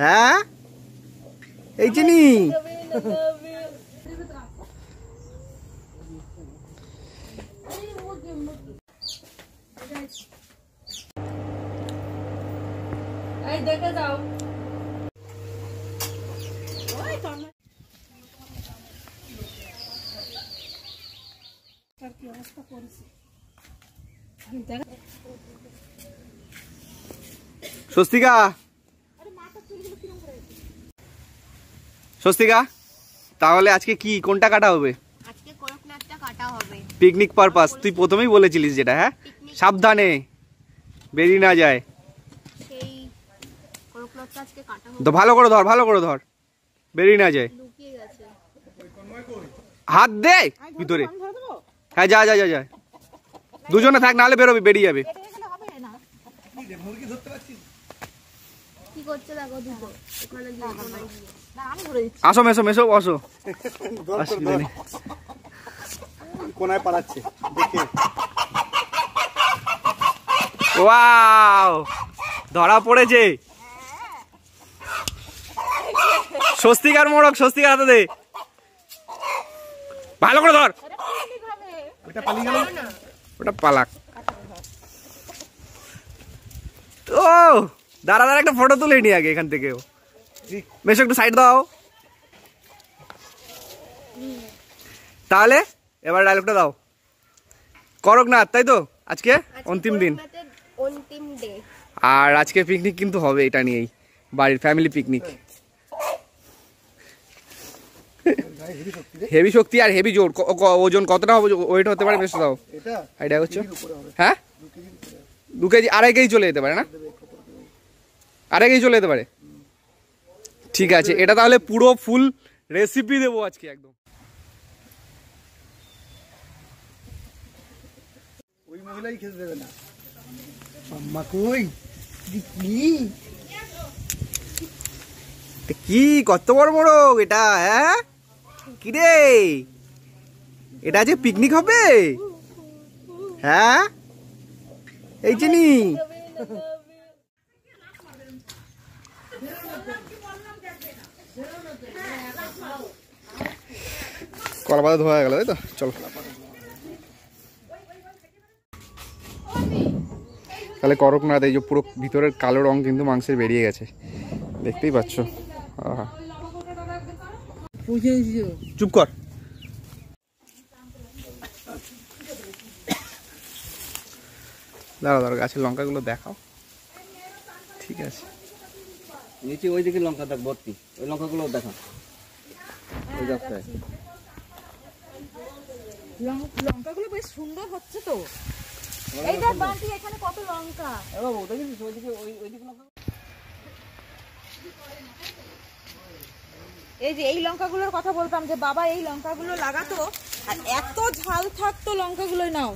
হ্যাঁ এই চিনি দেখে যাও স্বস্তিকা স্বস্তিকা তাহলে আজকে কি কোনটা কাটা হবে? আজকে করকনাথটা কাটা হবে পিকনিক পারপাস। তুই প্রথমেই বলেছিলিস যেটা। হ্যাঁ সাবধানে বেরিয়ে না যায়। সেই করকনাথটা আজকে কাটা হবে। তো ভালো করে ধর বেরিয়ে না যায়। লুকিয়ে গেছে। হাত দে ভিতরে। হ্যাঁ যা যা যা যা দুজনে থাক নাহলে বেরোবি বেরিয়ে যাবে। কি করছে দেখো দুটো ওখানে আসো মেসো মেসো বসো। কোনায় পালাচ্ছে দেখে। ওয়াও ধরা পড়েছে। স্বস্তিকার মোড়ক স্বস্তিকার হাতে দে। ভালো করে ধর। ওটা পালাক। ও দাঁড়া একটা ফটো তুলে নি আগে এখান থেকে। বেশ একটু সাইড দাও। তাহলে এবার ডায়লগটা দাও। করকনাথ তাই তো আজকে অন্তিম দিন। অন্তিম ডে। আর আজকে পিকনিক কিন্তু হবে এটা নিয়েই বাড়ির ফ্যামিলি পিকনিক। হেভি শক্তি আর হেভি জোর। ওজন কতটা হবে ওয়েট হতে পারে বেশ দাও আইডিয়া করছো? হ্যাঁ 2 কেজি 2.5 কেজি চলে যেতে পারে না? 2.5 কেজি চলে যেতে পারে। ঠিক আছে এটা তাহলে পুরো ফুল রেসিপি দেবো আজকে একদম। ওই মহিলাই খেতে দেবে না। আম্মা কই কি কত বড় বড় এটা? হ্যাঁ কি রে এটা যে পিকনিক হবে? হ্যাঁ এই চিনি কলা পাতা ধোয়া গেল তাই তো। চলো তাহলে করকনাথ এই যে পুরো ভিতরের কালো রং কিন্তু মাংসের বেরিয়ে গেছে দেখতেই পাচ্ছ। চুপ কর। দাঁড়া গাছের লঙ্কাগুলো দেখাও। ঠিক আছে নিচে ওই দিকে লঙ্কা দেখ ভর্তি। ওই লঙ্কাগুলো দেখা ওই রাস্তায়। লঙ্কাগুলো বেশ সুন্দর হচ্ছে তো। এই দেখ বান্টি এখানে কত লঙ্কা। এ বাবু দেখিস ওইদিকে ওইদিকে লঙ্কা। এই যে এই লঙ্কাগুলোর কথা বলতাম যে বাবা এই লঙ্কাগুলো লাগাতো আর এত ঝাল থাকতো লঙ্কাগুলোই নাও।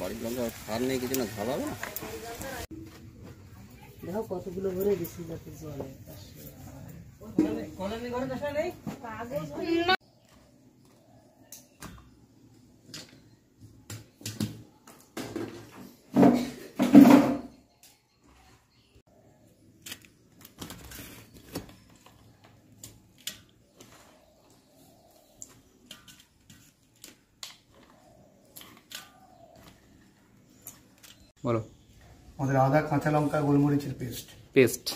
বাড়ির লঙ্কা সার নেই কিছু না ঝাল হবে না। দেখো কতগুলো ভরে দিছি যাতে জলে। বলো। আমাদের আদা কাঁচা লঙ্কা গোলমরিচের পেস্ট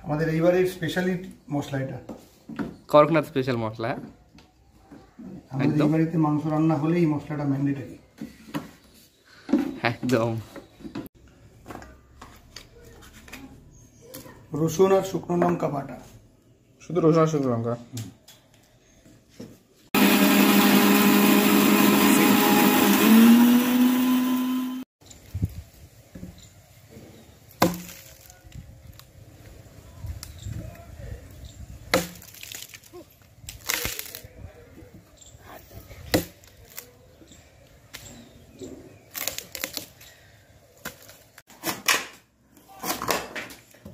আমাদের এইবারের স্পেশালি মশলা এটা করকনাথ স্পেশাল মশলা। আমাদের এই বাড়িতে মাংস রান্না হলে এই মশলাটা ম্যান্ডেটরি একদম। রসুন আর শুকনো লঙ্কা বাটা। শুধু রসুন আর শুকনো লঙ্কা।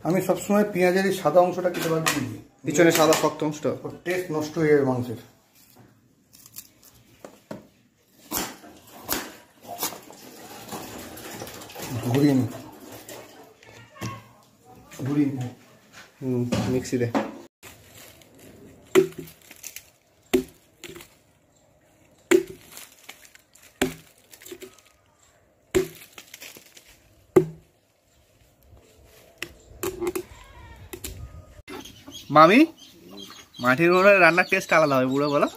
আমি সবসময় পেঁয়াজের এই সাদা অংশটা কেটে বাদ দিয়ে দিই। পিছনে সাদা শক্ত অংশটা টেস্ট নষ্ট হয়ে যাবে মাংসের। ঘুরিয়ে নি ঘুরি মিক্সি দে। মামি, মাটির উনুনের রান্নার টেস্ট আলাদা হয় পুরো, বলো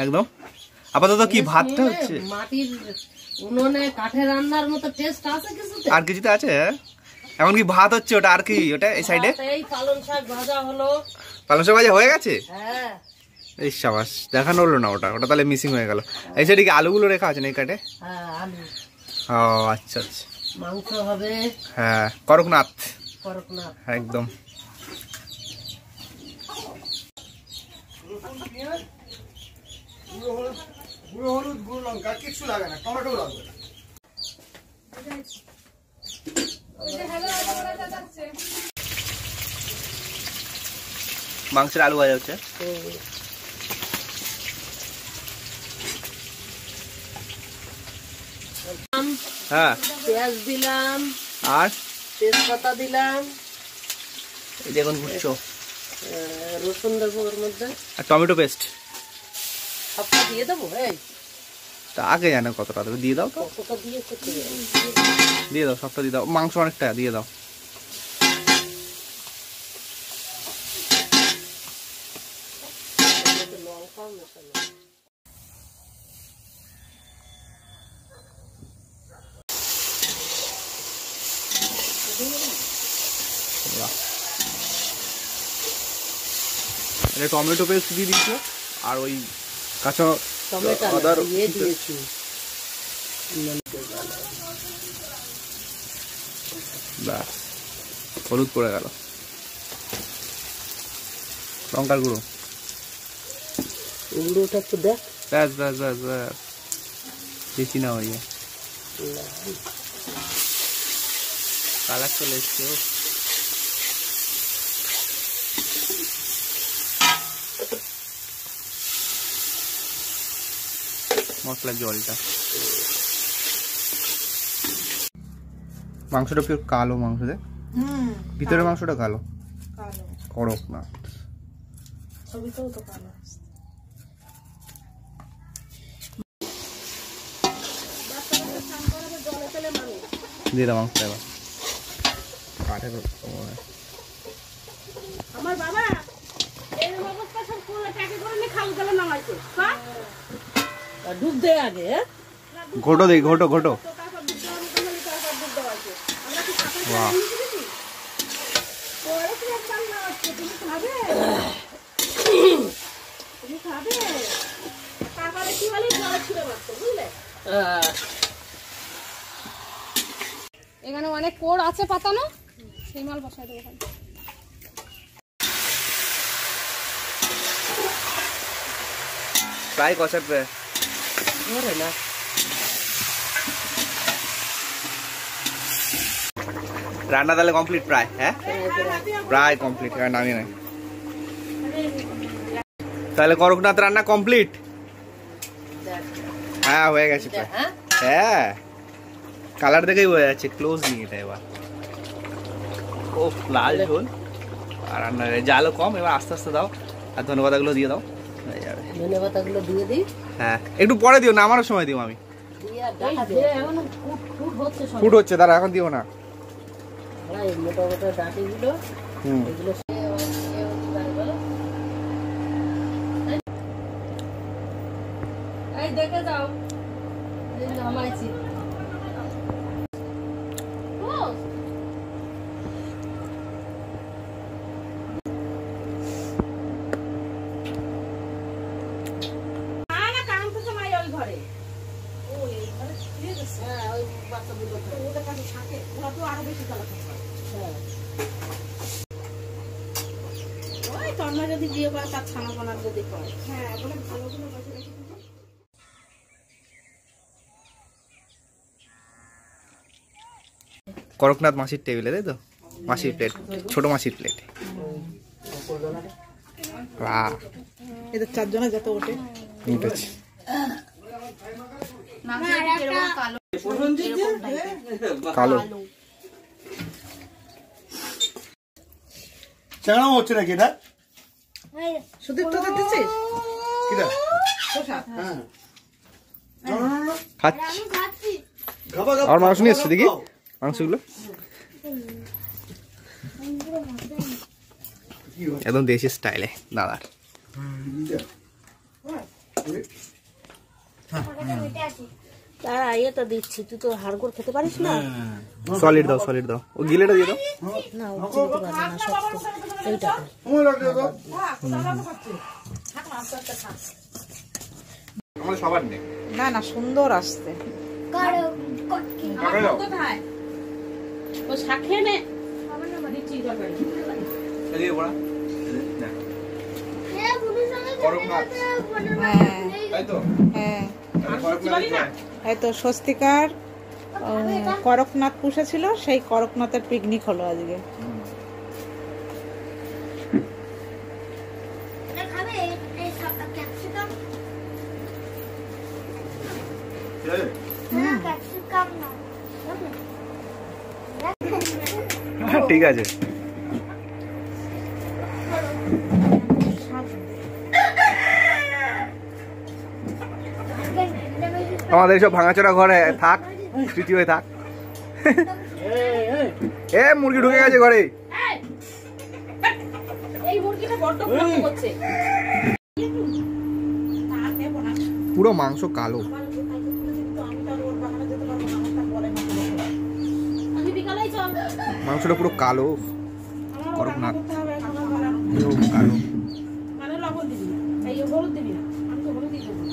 একদম। আপাতত কি ভাতটা হচ্ছে? মাটির উনুনে কাঠের রান্নার মতো টেস্ট আছে কিছুতে? আর কিছুতে আছে? এখন কি ভাত হচ্ছে ওটা? আর কি ওটা এই সাইডে? এই পালং শাক ভাজা হলো। পালং শাক ভাজা হয়ে গেছে? হ্যাঁ। এই সাবাস, দেখানো হলো না ওটা, ওটা তাহলে মিসিং হয়ে গেল। এই সাইডে কি আলুগুলো রেখা আছে না এই কাটে? হ্যাঁ, আলু। ও আচ্ছা আচ্ছা। মাংস হবে। হ্যাঁ, করকনাথ করকনাথ একদম। গুঁড়ো হলুদ, গুঁড়ো লঙ্কা কিছু লাগে না, টমেটো লাগবে। মাংসের আলু ভাজা হচ্ছে। হ্যাঁ, পেঁয়াজ দিলাম আর তেজপাতা দিলাম, এই দেখুন বুঝছো, রসুন দেবো ওর মধ্যে, আর টমেটো পেস্ট সবটা দিয়ে দেবো। এই তা আগে জানো কতটা দেবে, দিয়ে দাও তো। কতটা দিয়ে করতে দিয়ে দাও, সবটা দিয়ে দাও, মাংস অনেকটা দিয়ে দাও। লঙ্কাও মেশানো। এটা টমেটো পেস্ট দিয়ে দিচ্ছ, আর ওই কাঁচা টমেটো আদার দিয়ে দিয়েছি। ব্যাস, হলুদ পড়ে গেল, লঙ্কার গুঁড়ো, গুঁড়োটা একটু দেখ। ব্যাস ব্যাস ব্যাস ব্যাস, বেশি না হয়ে কালার চলে এসছে। মশলার জলটা, মাংসটা পিওর কালো মাংস, দেখ ভিতরের মাংসটা কালো, করক না। ছবিতেও তো কালো। দিয়ে দাও মাংসটা এবার, কাঠে আমার বাবা এই অবস্থা সব করে টাকা করে নি খাল গেল নামাইছে। ডুব দে আগে। ঘোটো দেই, ঘোটো ঘোটো। বাহ, এখানে অনেক কোড় আছে পাতানো, সেই মাল বসাই দেবো। প্রায় কষাবে ধরে না। রান্না তাহলে কমপ্লিট প্রায়? হ্যাঁ প্রায় কমপ্লিট, নামিয়ে নাই তাহলে। করকনাথ রান্না কমপ্লিট? হ্যাঁ হয়ে গেছে প্রায়। হ্যাঁ, কালার দেখেই বোঝা যাচ্ছে। ক্লোজ নিয়ে এটা এবার, ও লাল ঝোল, আর রান্না জালও কম। এবার আস্তে আস্তে দাও, আর ধন্যবাদগুলো দিয়ে দাও, হয়ে যাবে। ধন্যবাদগুলো দিয়ে দিই। হ্যাঁ, একটু পরে দিও না, আমারও সময় দিও। আমি ফুট হচ্ছে, দাঁড়া এখন দিও না। মোটা মোটা ডাঁটিগুলো এগুলো এই দেখে যাও, নামাইছি। যদি বিয়ে করে তার ছানা বানার যদি করে, হ্যাঁ বলে ভালো করে বসে রেখে দিবো। করকনাথ মাসির টেবিলে, তাই তো? মাসির প্লেট, ছোট মাসির প্লেট। বাহ, এদের চারজনে যত ওঠে উঠেছে। কালো চ্যাংড়া হচ্ছে নাকি এটা? সুদীপ তো দিচ্ছিস কিটা? শসা হ্যাঁ। না, না, না, না। খাচ্ছি খাবা, খাবা। আর মাংস নিয়ে এসছে দেখি মাংসগুলো কি হয়? একদম দেশি স্টাইলে দাদার। তারা এটা দিচ্ছি, তুই তো হাড়গোড় খেতে পারিস না। সলিড দাও সলিড দাও, ও গিলেটা দিয়ে দাও। না ও চিনতে পারবে না, শক্ত এইটা কর। সময় লাগছে তো। আমাদের সবার নেই। না না সুন্দর আসছে কোথায় ও শাক খেয়ে নে। দিচ্ছি তরকারি। এদিকে বড়া করকনাথ হ্যাঁ তাই তো হ্যাঁ বলি না এই তো স্বস্তিকার করকনাথ পুষেছিল, সেই করকনাথের পিকনিক হলো আজকে। ঠিক আছে। আমাদের সব ভাঙাচোরা ঘরে থাক, স্মৃতি হয়ে থাক। এ মুরগি ঢুকে গেছে ঘরে। এই মুরগিটা বড্ড বিরক্ত করছে। পুরো মাংস কালো। আমি বিকালেই চল। মাংসটা পুরো কালো, করকনাথ পুরো কালো। মানে লবণ দিবি না, এই হলুদ দিবি না, আমি তো হলুদ দিই দেবো।